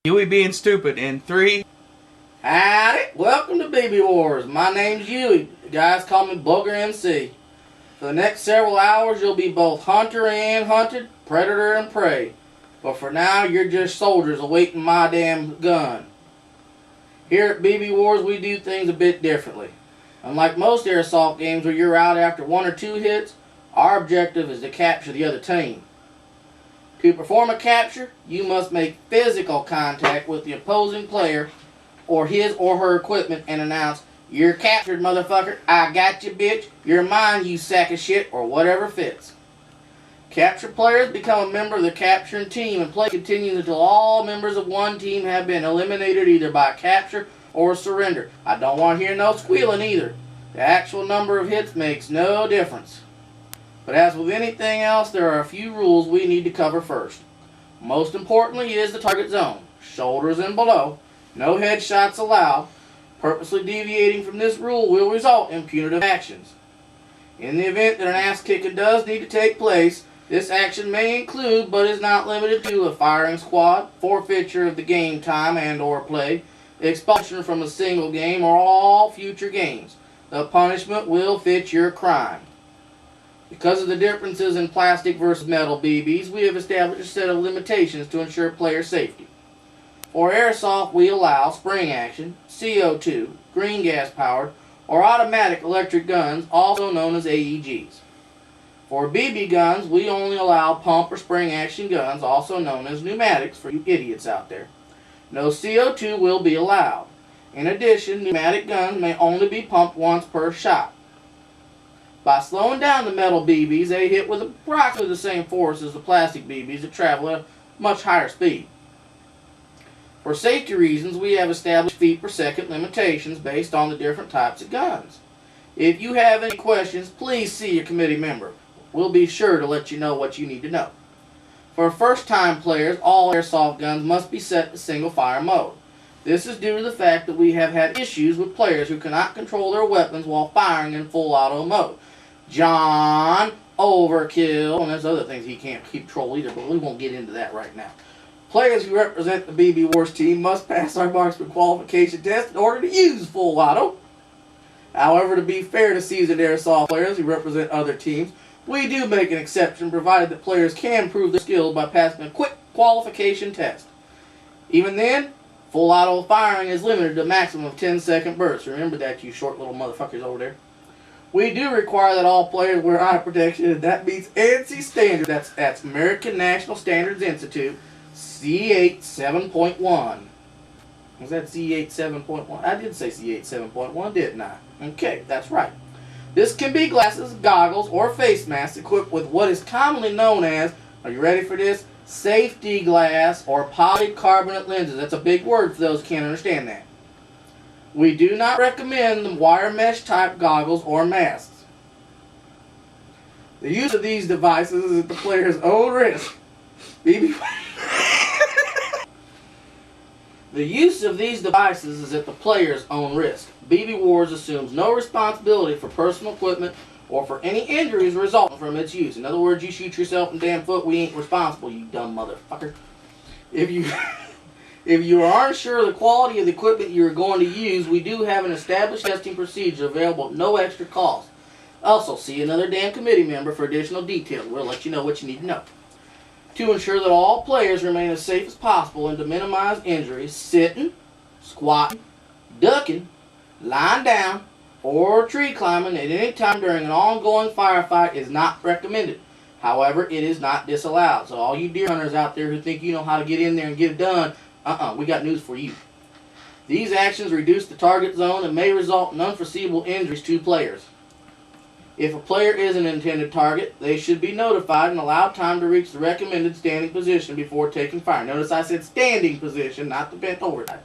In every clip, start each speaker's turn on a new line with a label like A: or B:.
A: Euey being stupid in 3.
B: Howdy, welcome to BB Wars. My name's Euey. The guys call me Booger MC. For the next several hours, you'll be both hunter and hunted, predator and prey. But for now, you're just soldiers awaiting my damn gun. Here at BB Wars, we do things a bit differently. Unlike most airsoft games where you're out after 1 or 2 hits, our objective is to capture the other team. To perform a capture, you must make physical contact with the opposing player or his or her equipment and announce, "You're captured, motherfucker. I got you, bitch. You're mine, you sack of shit," or whatever fits. Captured players become a member of the capturing team, and play continues until all members of one team have been eliminated either by capture or surrender. I don't want to hear no squealing either. The actual number of hits makes no difference. But as with anything else, there are a few rules we need to cover first. Most importantly is the target zone, shoulders and below. No headshots allowed. Purposely deviating from this rule will result in punitive actions. In the event that an ass kicking does need to take place, this action may include, but is not limited to, a firing squad, forfeiture of the game time and or play, expulsion from a single game or all future games. The punishment will fit your crime. Because of the differences in plastic versus metal BBs, we have established a set of limitations to ensure player safety. For airsoft, we allow spring action, CO2, green gas powered, or automatic electric guns, also known as AEGs. For BB guns, we only allow pump or spring action guns, also known as pneumatics for you idiots out there. No CO2 will be allowed. In addition, pneumatic guns may only be pumped once per shot. By slowing down the metal BBs, they hit with approximately the same force as the plastic BBs that travel at a much higher speed. For safety reasons, we have established feet per second limitations based on the different types of guns. If you have any questions, please see your committee member. We'll be sure to let you know what you need to know. For first-time players, all airsoft guns must be set to single-fire mode. This is due to the fact that we have had issues with players who cannot control their weapons while firing in full auto mode. John, overkill, and there's other things he can't keep control either, but we won't get into that right now. Players who represent the BB Wars team must pass our marksman qualification test in order to use full auto. However, to be fair to seasoned airsoft players who represent other teams, we do make an exception provided that players can prove their skills by passing a quick qualification test. Even then, full auto firing is limited to a maximum of 10-second bursts. Remember that, you short little motherfuckers over there. We do require that all players wear eye protection, and that meets ANSI standard. That's American National Standards Institute, C8 7.1. Was that C8 7.1? I did say C8 7.1, didn't I? Okay, that's right. This can be glasses, goggles, or face masks equipped with what is commonly known as, are you ready for this? Safety glass or polycarbonate lenses. That's a big word for those who can't understand that. We do not recommend the wire mesh type goggles or masks. The use of these devices is at the player's own risk. The use of these devices is at the player's own risk. BB Wars assumes no responsibility for personal equipment or for any injuries resulting from its use. In other words, you shoot yourself in the damn foot, we ain't responsible, you dumb motherfucker. If you are unsure of the quality of the equipment you are going to use, we do have an established testing procedure available at no extra cost. Also, see another damn committee member for additional details. We'll let you know what you need to know. To ensure that all players remain as safe as possible and to minimize injuries, sitting, squatting, ducking, lying down, or tree climbing at any time during an ongoing firefight is not recommended. However, it is not disallowed. So all you deer hunters out there who think you know how to get in there and get it done, we got news for you. These actions reduce the target zone and may result in unforeseeable injuries to players. If a player is an intended target, they should be notified and allowed time to reach the recommended standing position before taking fire. Notice I said standing position, not the bent over type.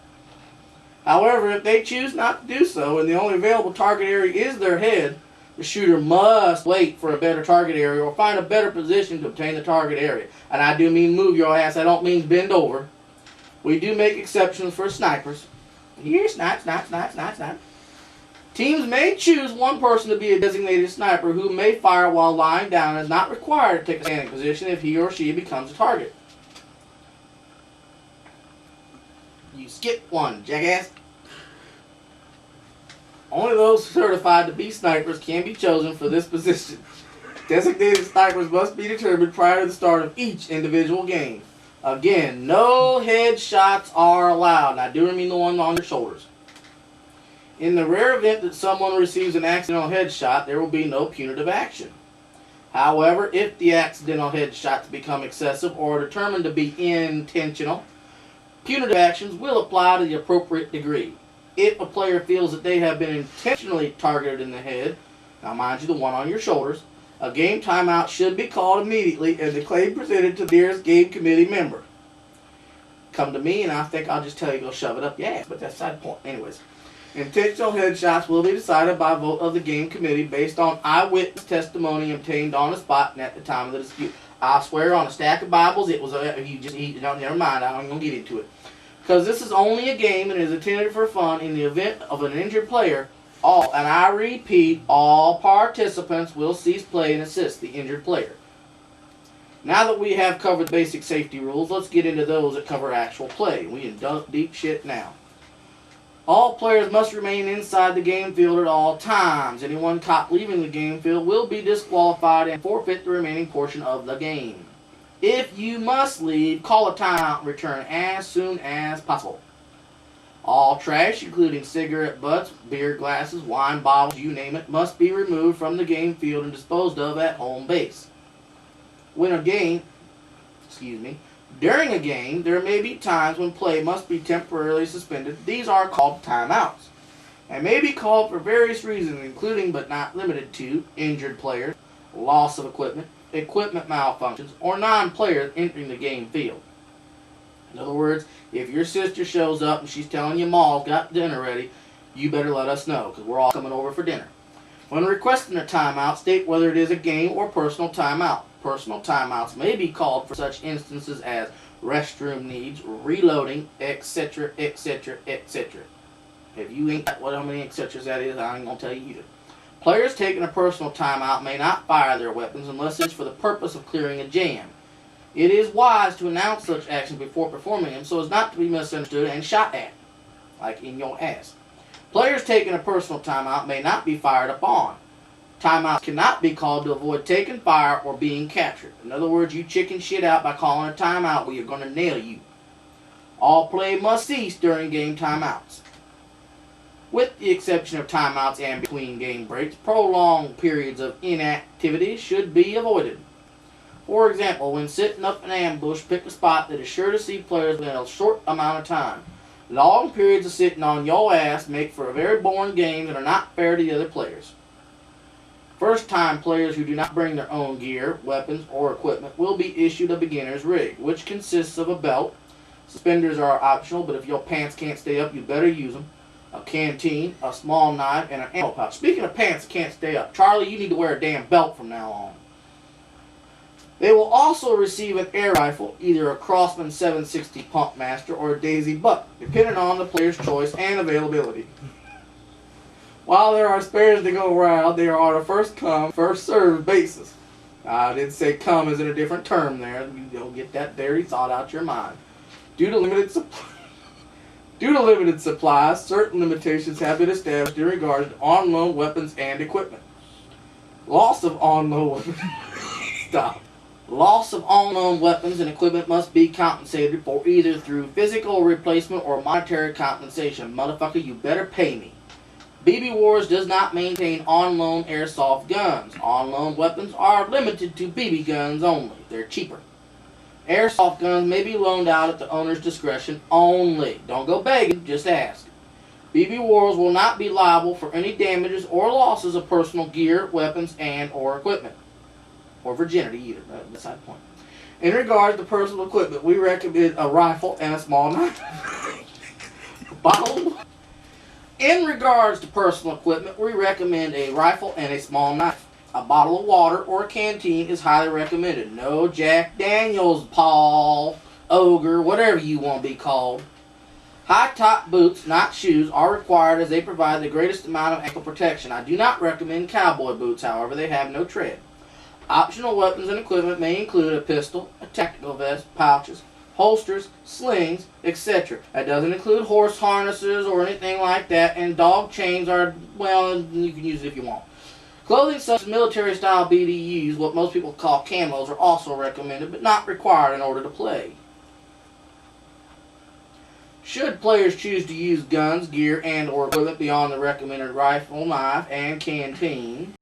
B: However, if they choose not to do so and the only available target area is their head, the shooter must wait for a better target area or find a better position to obtain the target area. And I do mean move your ass, I don't mean bend over. We do make exceptions for snipers. Here, snipe. Teams may choose one person to be a designated sniper who may fire while lying down and is not required to take a standing position if he or she becomes a target. You skipped one, jackass. Only those certified to be snipers can be chosen for this position. Designated snipers must be determined prior to the start of each individual game. Again, no headshots are allowed. And I do mean the one on your shoulders. In the rare event that someone receives an accidental headshot, there will be no punitive action. However, if the accidental headshots become excessive or are determined to be intentional, punitive actions will apply to the appropriate degree. If a player feels that they have been intentionally targeted in the head, now mind you the one on your shoulders, a game timeout should be called immediately and the claim presented to the nearest game committee member. Come to me and I think I'll just tell you go shove it up your ass, but that's side point. Anyways, intentional headshots will be decided by vote of the game committee based on eyewitness testimony obtained on the spot and at the time of the dispute. I swear on a stack of Bibles it was never mind, I'm going to get into it. Because this is only a game and is intended for fun. In the event of an injured player, and I repeat, all participants will cease play and assist the injured player. Now that we have covered the basic safety rules, let's get into those that cover actual play. We can dunk deep shit now. All players must remain inside the game field at all times. Anyone caught leaving the game field will be disqualified and forfeit the remaining portion of the game. If you must leave, call a timeout and return as soon as possible. All trash, including cigarette butts, beer glasses, wine bottles, you name it, must be removed from the game field and disposed of at home base. During a game, there may be times when play must be temporarily suspended. These are called timeouts and may be called for various reasons, including but not limited to injured players, loss of equipment, equipment malfunctions, or non-players entering the game field. In other words, if your sister shows up and she's telling you Ma's got dinner ready, you better let us know because we're all coming over for dinner. When requesting a timeout, state whether it is a game or personal timeout. Personal timeouts may be called for such instances as restroom needs, reloading, etc., etc., etc. If you ain't got how many etc's that is, I ain't going to tell you either. Players taking a personal timeout may not fire their weapons unless it's for the purpose of clearing a jam. It is wise to announce such actions before performing them so as not to be misunderstood and shot at, like in your ass. Players taking a personal timeout may not be fired upon. Timeouts cannot be called to avoid taking fire or being captured. In other words, you chicken shit out by calling a timeout where you're going to nail you. All play must cease during game timeouts. With the exception of timeouts and between game breaks, prolonged periods of inactivity should be avoided. For example, when setting up an ambush, pick a spot that is sure to see players within a short amount of time. Long periods of sitting on your ass make for a very boring game that are not fair to the other players. First-time players who do not bring their own gear, weapons, or equipment will be issued a beginner's rig, which consists of a belt. Suspenders are optional, but if your pants can't stay up, you better use them. A canteen, a small knife, and an ammo pouch. Speaking of pants that can't stay up, Charlie, you need to wear a damn belt from now on. They will also receive an air rifle, either a Crossman 760 Pumpmaster or a Daisy Buck, depending on the player's choice and availability. While there are spares to go around, they are on a first-come, first-served basis. I did say come as in a different term there. You don't get that dirty thought out your mind. Due to limited supplies, certain limitations have been established in regards to on-loan weapons and equipment. Loss of on-loan weapons. Stop. Loss of on-loan weapons and equipment must be compensated for either through physical replacement or monetary compensation. Motherfucker, you better pay me. BB Wars does not maintain on-loan airsoft guns. On-loan weapons are limited to BB guns only. They're cheaper. Airsoft guns may be loaned out at the owner's discretion only. Don't go begging, just ask. BB Wars will not be liable for any damages or losses of personal gear, weapons, and or equipment. Or virginity either. That's the point. In regards to personal equipment, we recommend a rifle and a small knife. In regards to personal equipment, we recommend a rifle and a small knife. A bottle of water or a canteen is highly recommended. No Jack Daniels, Paul, Ogre, whatever you want to be called. High-top boots, not shoes, are required as they provide the greatest amount of ankle protection. I do not recommend cowboy boots, however, they have no tread. Optional weapons and equipment may include a pistol, a tactical vest, pouches, holsters, slings, etc. That doesn't include horse harnesses or anything like that, and dog chains are, well, you can use it if you want. Clothing such as military-style BDUs, what most people call camos, are also recommended, but not required in order to play. Should players choose to use guns, gear, and/or equipment beyond the recommended rifle, knife, and canteen,